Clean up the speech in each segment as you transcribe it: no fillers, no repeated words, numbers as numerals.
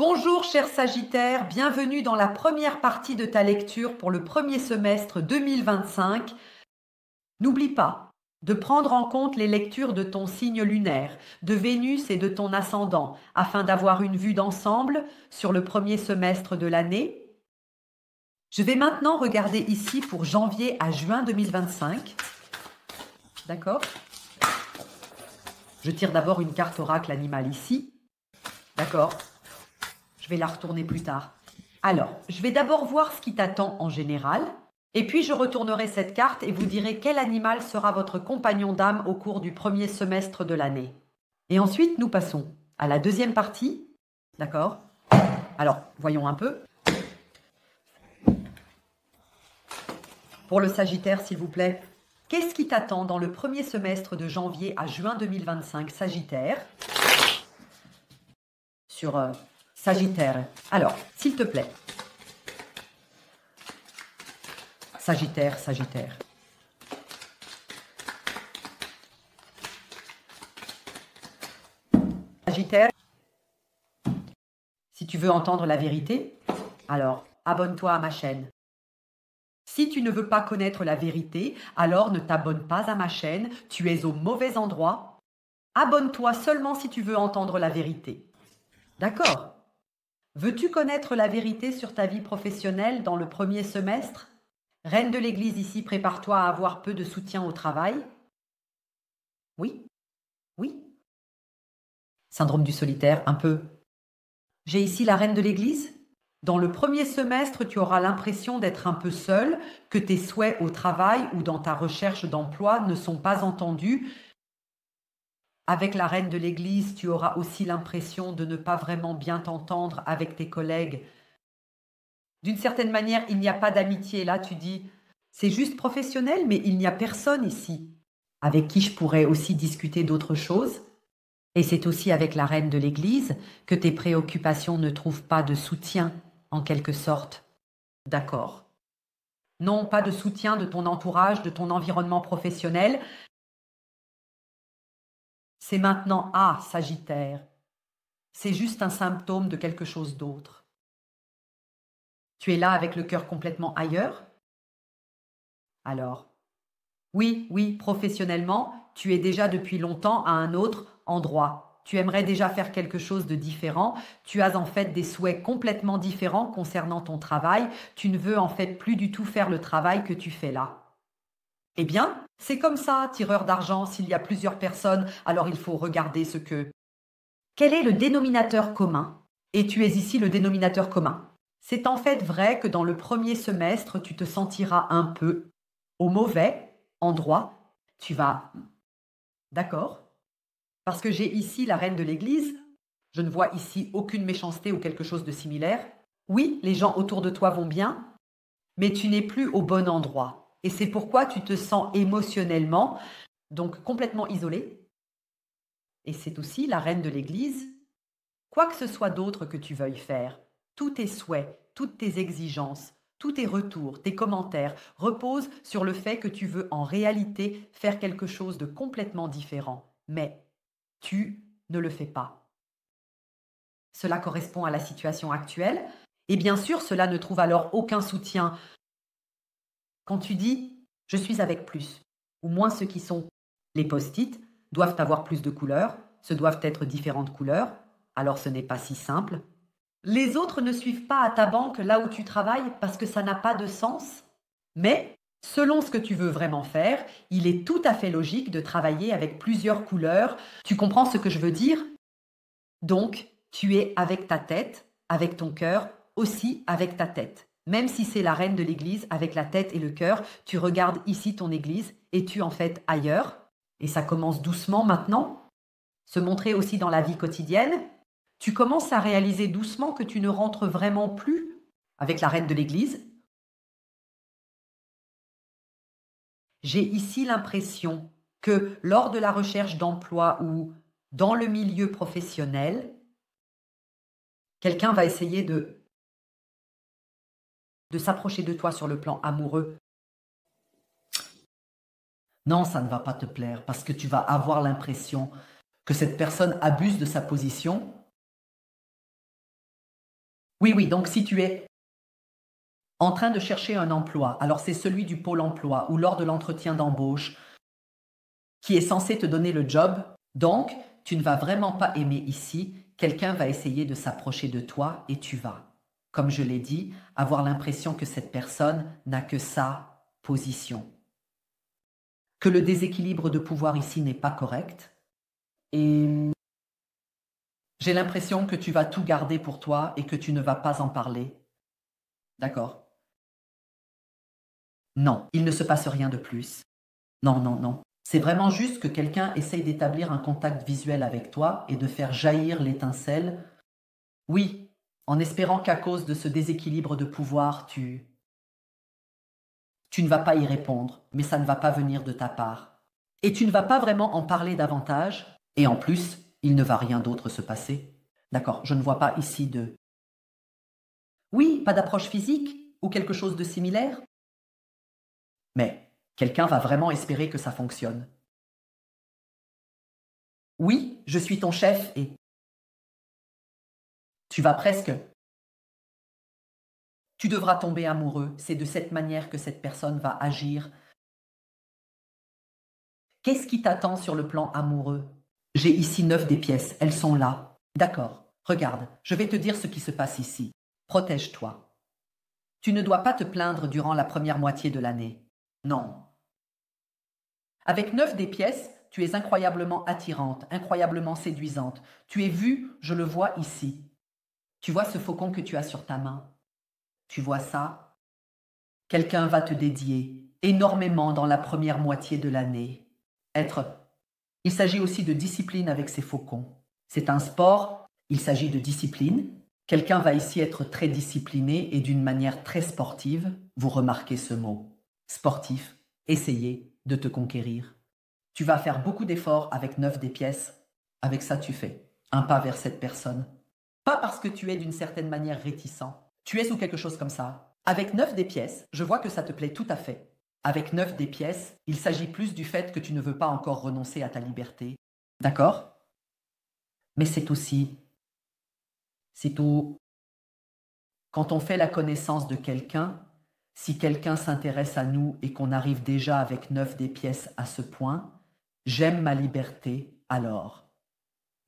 Bonjour cher Sagittaire, bienvenue dans la première partie de ta lecture pour le premier semestre 2025. N'oublie pas de prendre en compte les lectures de ton signe lunaire, de Vénus et de ton ascendant, afin d'avoir une vue d'ensemble sur le premier semestre de l'année. Je vais maintenant regarder ici pour janvier à juin 2025. D'accord? Je tire d'abord une carte oracle animal ici. D'accord? Je vais la retourner plus tard. Alors, je vais d'abord voir ce qui t'attend en général, et puis je retournerai cette carte et vous direz quel animal sera votre compagnon d'âme au cours du premier semestre de l'année. Et ensuite, nous passons à la deuxième partie. D'accord? Alors, voyons un peu. Pour le Sagittaire, s'il vous plaît, qu'est-ce qui t'attend dans le premier semestre de janvier à juin 2025, Sagittaire? Sur Sagittaire. Alors, s'il te plaît. Sagittaire, Sagittaire. Sagittaire, si tu veux entendre la vérité, alors abonne-toi à ma chaîne. Si tu ne veux pas connaître la vérité, alors ne t'abonne pas à ma chaîne, tu es au mauvais endroit. Abonne-toi seulement si tu veux entendre la vérité. D'accord? Veux-tu connaître la vérité sur ta vie professionnelle dans le premier semestre? Reine de l'Église ici, prépare-toi à avoir peu de soutien au travail. Oui? Oui? Syndrome du solitaire, un peu. J'ai ici la Reine de l'Église. Dans le premier semestre, tu auras l'impression d'être un peu seule, que tes souhaits au travail ou dans ta recherche d'emploi ne sont pas entendus. Avec la Reine de l'Église, tu auras aussi l'impression de ne pas vraiment bien t'entendre avec tes collègues. D'une certaine manière, il n'y a pas d'amitié. Là, tu dis, c'est juste professionnel, mais il n'y a personne ici avec qui je pourrais aussi discuter d'autres choses. Et c'est aussi avec la Reine de l'Église que tes préoccupations ne trouvent pas de soutien, en quelque sorte. D'accord. Non, pas de soutien de ton entourage, de ton environnement professionnel. C'est maintenant Sagittaire. C'est juste un symptôme de quelque chose d'autre. Tu es là avec le cœur complètement ailleurs? Alors, oui, professionnellement, tu es déjà depuis longtemps à un autre endroit. Tu aimerais déjà faire quelque chose de différent. Tu as en fait des souhaits complètement différents concernant ton travail. Tu ne veux en fait plus du tout faire le travail que tu fais là. Eh bien, c'est comme ça, tireur d'argent, s'il y a plusieurs personnes, alors il faut regarder ce que... Quel est le dénominateur commun? Et tu es ici le dénominateur commun. C'est en fait vrai que dans le premier semestre, tu te sentiras un peu au mauvais endroit. Tu vas... D'accord? Parce que j'ai ici la reine de l'église. Je ne vois ici aucune méchanceté ou quelque chose de similaire. Oui, les gens autour de toi vont bien, mais tu n'es plus au bon endroit. Et c'est pourquoi tu te sens émotionnellement, donc complètement isolé. Et c'est aussi la reine de l'église. Quoi que ce soit d'autre que tu veuilles faire, tous tes souhaits, toutes tes exigences, tous tes retours, tes commentaires reposent sur le fait que tu veux en réalité faire quelque chose de complètement différent. Mais tu ne le fais pas. Cela correspond à la situation actuelle. Et bien sûr, cela ne trouve alors aucun soutien. Quand tu dis « je suis avec plus », ou moins ceux qui sont les post-it, doivent avoir plus de couleurs, ce doivent être différentes couleurs, alors ce n'est pas si simple. Les autres ne suivent pas à ta banque là où tu travailles parce que ça n'a pas de sens. Mais, selon ce que tu veux vraiment faire, il est tout à fait logique de travailler avec plusieurs couleurs. Tu comprends ce que je veux dire? Donc, tu es avec ta tête, avec ton cœur, aussi avec ta tête. Même si c'est la reine de l'église, avec la tête et le cœur, tu regardes ici ton église et tu en fais ailleurs. Et ça commence doucement maintenant. Se montrer aussi dans la vie quotidienne. Tu commences à réaliser doucement que tu ne rentres vraiment plus avec la reine de l'église. J'ai ici l'impression que lors de la recherche d'emploi ou dans le milieu professionnel, quelqu'un va essayer de s'approcher de toi sur le plan amoureux. Non, ça ne va pas te plaire parce que tu vas avoir l'impression que cette personne abuse de sa position Oui, oui, donc si tu es en train de chercher un emploi, alors c'est celui du pôle emploi ou lors de l'entretien d'embauche qui est censé te donner le job, donc tu ne vas vraiment pas aimer ici, quelqu'un va essayer de s'approcher de toi et tu vas, comme je l'ai dit, avoir l'impression que cette personne n'a que sa position, que le déséquilibre de pouvoir ici n'est pas correct et j'ai l'impression que tu vas tout garder pour toi et que tu ne vas pas en parler. D'accord? Non, il ne se passe rien de plus. Non, non, non. C'est vraiment juste que quelqu'un essaye d'établir un contact visuel avec toi et de faire jaillir l'étincelle. Oui, en espérant qu'à cause de ce déséquilibre de pouvoir, tu ne vas pas y répondre, mais ça ne va pas venir de ta part. Et tu ne vas pas vraiment en parler davantage, et en plus, il ne va rien d'autre se passer. D'accord, je ne vois pas ici de... Oui, pas d'approche physique ou quelque chose de similaire, mais quelqu'un va vraiment espérer que ça fonctionne. Oui, je suis ton chef et tu vas presque... Tu devras tomber amoureux, c'est de cette manière que cette personne va agir. Qu'est-ce qui t'attend sur le plan amoureux? J'ai ici 9 des pièces, elles sont là. D'accord, regarde, je vais te dire ce qui se passe ici. Protège-toi. Tu ne dois pas te plaindre durant la première moitié de l'année. Non. Avec 9 des pièces, tu es incroyablement attirante, incroyablement séduisante. Tu es vue, je le vois ici. Tu vois ce faucon que tu as sur ta main? Tu vois ça? Quelqu'un va te dédier énormément dans la première moitié de l'année. Il s'agit aussi de discipline avec ces faucons. C'est un sport, il s'agit de discipline. Quelqu'un va ici être très discipliné et d'une manière très sportive. Vous remarquez ce mot. Sportif, essayer de te conquérir. Tu vas faire beaucoup d'efforts avec 9 des pièces. Avec ça, tu fais un pas vers cette personne. Pas parce que tu es d'une certaine manière réticent. Tu es ou quelque chose comme ça. Avec 9 des pièces, je vois que ça te plaît tout à fait. Avec 9 des pièces, il s'agit plus du fait que tu ne veux pas encore renoncer à ta liberté. D'accord? Mais c'est tout. Quand on fait la connaissance de quelqu'un, si quelqu'un s'intéresse à nous et qu'on arrive déjà avec 9 des pièces à ce point, j'aime ma liberté, alors.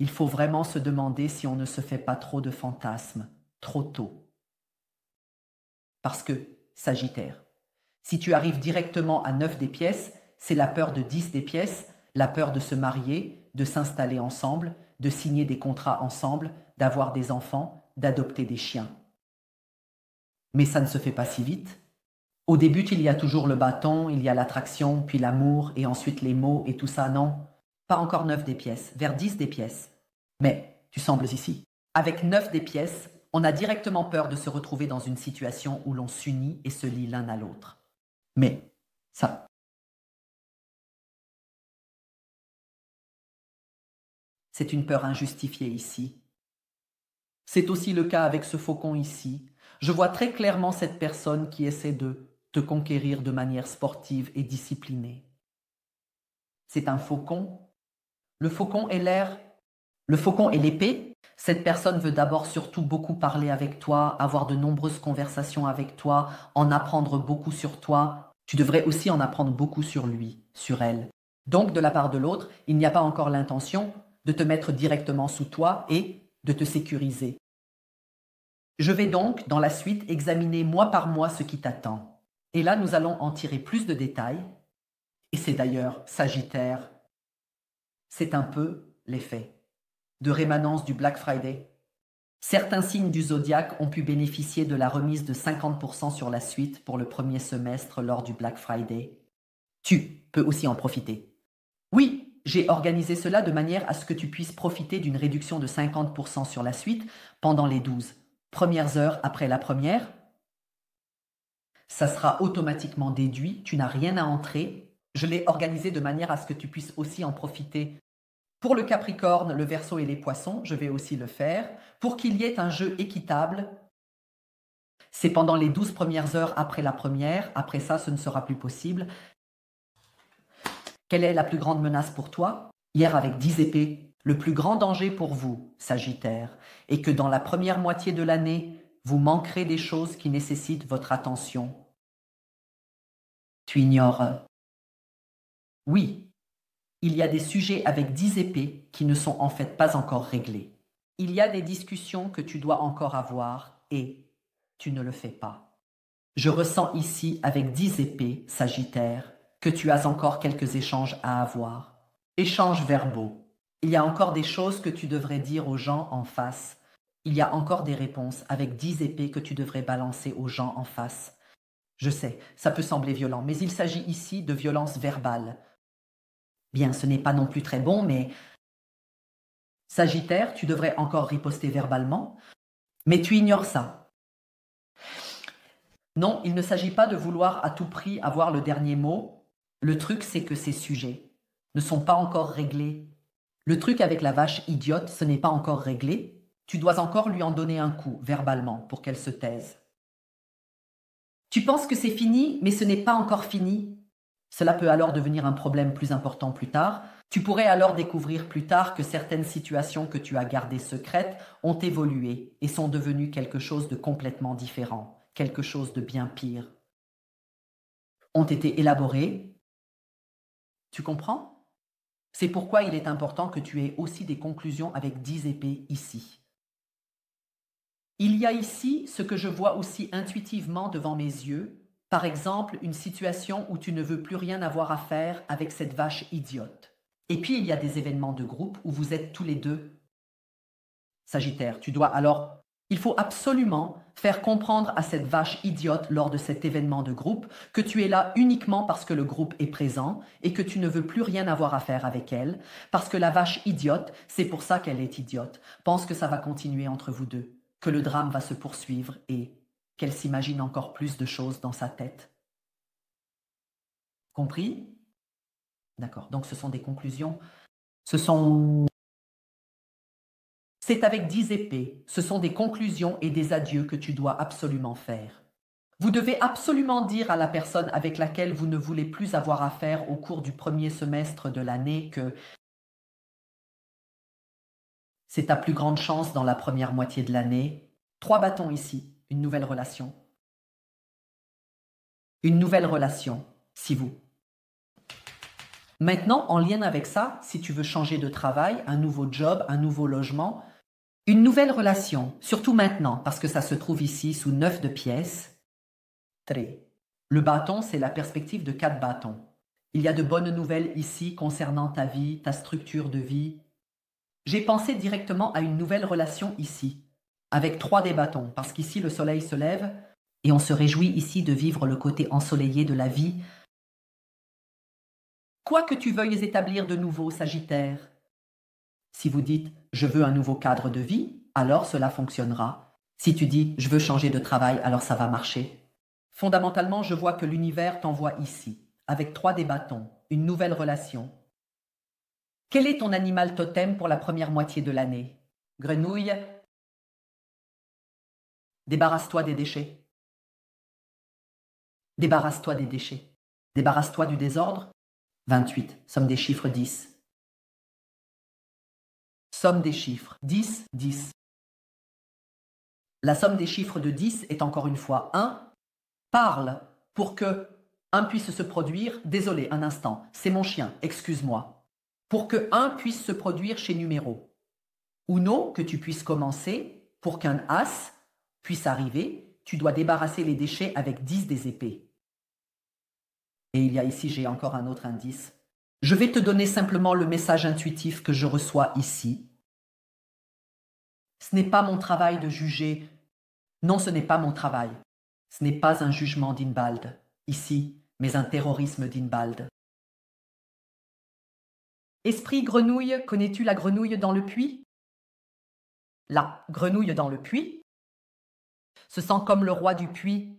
Il faut vraiment se demander si on ne se fait pas trop de fantasmes, trop tôt. Parce que, Sagittaire, si tu arrives directement à 9 des pièces, c'est la peur de 10 des pièces, la peur de se marier, de s'installer ensemble, de signer des contrats ensemble, d'avoir des enfants, d'adopter des chiens. Mais ça ne se fait pas si vite. Au début, il y a toujours le bâton, il y a l'attraction, puis l'amour, et ensuite les mots et tout ça, non. Pas encore 9 des pièces, vers 10 des pièces. Mais tu sembles ici. Avec 9 des pièces, on a directement peur de se retrouver dans une situation où l'on s'unit et se lie l'un à l'autre. Mais ça, c'est une peur injustifiée ici. C'est aussi le cas avec ce faucon ici. Je vois très clairement cette personne qui essaie de te conquérir de manière sportive et disciplinée. C'est un faucon. Le faucon est l'air. Le faucon est l'épée. Cette personne veut d'abord surtout beaucoup parler avec toi, avoir de nombreuses conversations avec toi, en apprendre beaucoup sur toi. Tu devrais aussi en apprendre beaucoup sur lui, sur elle. Donc, de la part de l'autre, il n'y a pas encore l'intention de te mettre directement sous toi et de te sécuriser. Je vais donc, dans la suite, examiner mois par mois ce qui t'attend. Et là, nous allons en tirer plus de détails. Et c'est d'ailleurs, Sagittaire, c'est un peu l'effet de rémanence du Black Friday. Certains signes du zodiaque ont pu bénéficier de la remise de 50% sur la suite pour le premier semestre lors du Black Friday. Tu peux aussi en profiter. Oui, j'ai organisé cela de manière à ce que tu puisses profiter d'une réduction de 50% sur la suite pendant les 12 premières heures après la première. Ça sera automatiquement déduit, tu n'as rien à entrer. Je l'ai organisé de manière à ce que tu puisses aussi en profiter. Pour le Capricorne, le Verseau et les Poissons, je vais aussi le faire. Pour qu'il y ait un jeu équitable, c'est pendant les 12 premières heures après la première. Après ça, ce ne sera plus possible. Quelle est la plus grande menace pour toi? Hier, avec 10 épées, le plus grand danger pour vous, Sagittaire, est que dans la première moitié de l'année, Vous manquerez des choses qui nécessitent votre attention. Tu ignores. Oui, il y a des sujets avec 10 épées qui ne sont en fait pas encore réglés. Il y a des discussions que tu dois encore avoir et tu ne le fais pas. Je ressens ici avec 10 épées, Sagittaire, que tu as encore quelques échanges à avoir. Échanges verbaux. Il y a encore des choses que tu devrais dire aux gens en face. Il y a encore des réponses avec 10 épées que tu devrais balancer aux gens en face. Je sais, ça peut sembler violent, mais il s'agit ici de violence verbale. Bien, ce n'est pas non plus très bon, mais Sagittaire, tu devrais encore riposter verbalement, mais tu ignores ça. Non, il ne s'agit pas de vouloir à tout prix avoir le dernier mot. Le truc, c'est que ces sujets ne sont pas encore réglés. Le truc avec la vache idiote, ce n'est pas encore réglé. Tu dois encore lui en donner un coup, verbalement, pour qu'elle se taise. Tu penses que c'est fini, mais ce n'est pas encore fini. Cela peut alors devenir un problème plus important plus tard. Tu pourrais alors découvrir plus tard que certaines situations que tu as gardées secrètes ont évolué et sont devenues quelque chose de complètement différent, quelque chose de bien pire. Ont été élaborées. Tu comprends? C'est pourquoi il est important que tu aies aussi des conclusions avec 10 épées ici. Il y a ici ce que je vois aussi intuitivement devant mes yeux, par exemple une situation où tu ne veux plus rien avoir à faire avec cette vache idiote. Et puis il y a des événements de groupe où vous êtes tous les deux. Sagittaire, tu dois alors... Il faut absolument faire comprendre à cette vache idiote lors de cet événement de groupe que tu es là uniquement parce que le groupe est présent et que tu ne veux plus rien avoir à faire avec elle, parce que la vache idiote, c'est pour ça qu'elle est idiote, pense que ça va continuer entre vous deux, que le drame va se poursuivre et qu'elle s'imagine encore plus de choses dans sa tête. Compris? D'accord, donc ce sont des conclusions. C'est avec 10 épées, ce sont des conclusions et des adieux que tu dois absolument faire. Vous devez absolument dire à la personne avec laquelle vous ne voulez plus avoir affaire au cours du premier semestre de l'année que c'est ta plus grande chance dans la première moitié de l'année. 3 bâtons ici, une nouvelle relation. Une nouvelle relation, si vous. Maintenant, en lien avec ça, si tu veux changer de travail, un nouveau job, un nouveau logement, une nouvelle relation, surtout maintenant, parce que ça se trouve ici sous 9 de pièces. 3. Le bâton, c'est la perspective de 4 bâtons. Il y a de bonnes nouvelles ici concernant ta vie, ta structure de vie. J'ai pensé directement à une nouvelle relation ici, avec 3 des bâtons, parce qu'ici le soleil se lève et on se réjouit ici de vivre le côté ensoleillé de la vie. Quoi que tu veuilles établir de nouveau, Sagittaire. Si vous dites « je veux un nouveau cadre de vie », alors cela fonctionnera. Si tu dis « je veux changer de travail », alors ça va marcher. Fondamentalement, je vois que l'univers t'envoie ici, avec 3 des bâtons, une nouvelle relation. Quel est ton animal totem pour la première moitié de l'année? Grenouille. Débarrasse-toi des déchets. Débarrasse-toi des déchets. Débarrasse-toi du désordre. 28. Somme des chiffres 10. Somme des chiffres 10, 10. La somme des chiffres de 10 est encore une fois 1. Parle pour que 1 puisse se produire. Désolé, un instant, c'est mon chien, excuse-moi. Pour que 1 puisse se produire chez numéro. Uno, que tu puisses commencer, pour qu'un as puisse arriver, tu dois débarrasser les déchets avec 10 des épées. Et il y a ici, j'ai encore un autre indice. Je vais te donner simplement le message intuitif que je reçois ici. Ce n'est pas mon travail de juger. Non, ce n'est pas mon travail. Ce n'est pas un jugement d'Inbald, ici, mais un terrorisme d'Inbald. Esprit grenouille, connais-tu la grenouille dans le puits? La grenouille dans le puits se sent comme le roi du puits.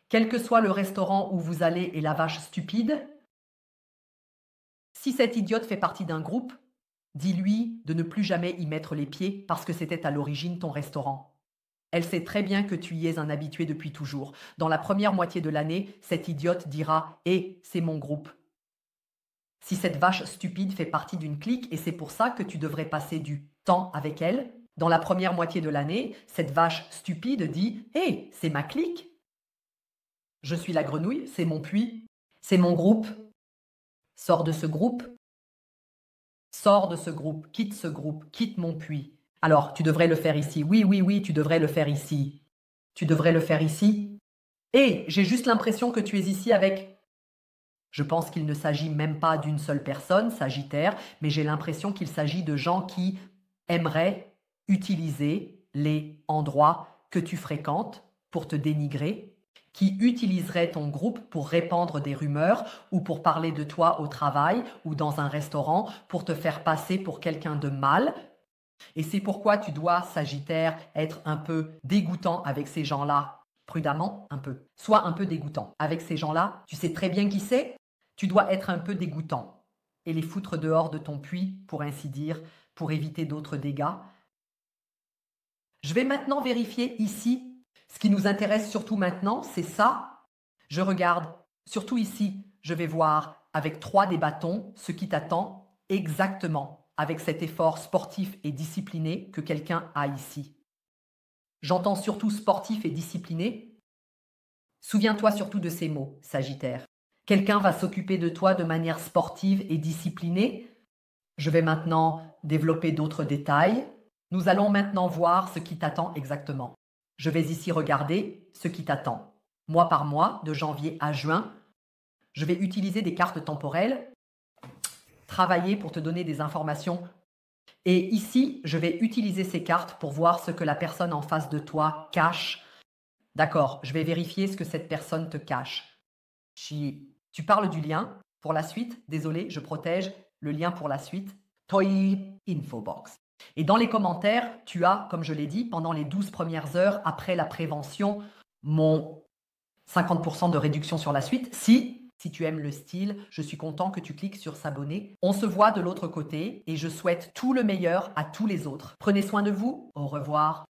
Quel que soit le restaurant où vous allez et la vache stupide, si cette idiote fait partie d'un groupe, dis-lui de ne plus jamais y mettre les pieds parce que c'était à l'origine ton restaurant. Elle sait très bien que tu y es un habitué depuis toujours. Dans la première moitié de l'année, cette idiote dira « Eh, c'est mon groupe ». Si cette vache stupide fait partie d'une clique et c'est pour ça que tu devrais passer du temps avec elle, Dans la première moitié de l'année, cette vache stupide dit « Hé, c'est ma clique. Je suis la grenouille, c'est mon puits, c'est mon groupe. Sors de ce groupe. Sors de ce groupe, quitte mon puits. Alors, tu devrais le faire ici. Oui, oui, oui, tu devrais le faire ici. Tu devrais le faire ici. Et j'ai juste l'impression que tu es ici avec... Je pense qu'il ne s'agit même pas d'une seule personne, Sagittaire, mais j'ai l'impression qu'il s'agit de gens qui aimeraient utiliser les endroits que tu fréquentes pour te dénigrer, qui utiliseraient ton groupe pour répandre des rumeurs ou pour parler de toi au travail ou dans un restaurant pour te faire passer pour quelqu'un de mal. Et c'est pourquoi tu dois, Sagittaire, être un peu dégoûtant avec ces gens-là. Prudemment, un peu. Sois un peu dégoûtant. Avec ces gens-là, tu sais très bien qui c'est. Tu dois être un peu dégoûtant et les foutre dehors de ton puits, pour ainsi dire, pour éviter d'autres dégâts. Je vais maintenant vérifier ici. Ce qui nous intéresse surtout maintenant, c'est ça. Je regarde, surtout ici, je vais voir avec 3 des bâtons ce qui t'attend exactement avec cet effort sportif et discipliné que quelqu'un a ici. J'entends surtout sportif et discipliné. Souviens-toi surtout de ces mots, Sagittaire. Quelqu'un va s'occuper de toi de manière sportive et disciplinée. Je vais maintenant développer d'autres détails. Nous allons maintenant voir ce qui t'attend exactement. Je vais ici regarder ce qui t'attend. Mois par mois, de janvier à juin, je vais utiliser des cartes temporelles, travailler pour te donner des informations. Et ici, je vais utiliser ces cartes pour voir ce que la personne en face de toi cache. D'accord, je vais vérifier ce que cette personne te cache. Tu parles du lien pour la suite. Désolé, je protège le lien pour la suite. Toi Infobox. Et dans les commentaires, tu as, comme je l'ai dit, pendant les 12 premières heures après la prévention, mon 50% de réduction sur la suite. Si tu aimes le style, je suis content que tu cliques sur s'abonner. On se voit de l'autre côté et je souhaite tout le meilleur à tous les autres. Prenez soin de vous. Au revoir.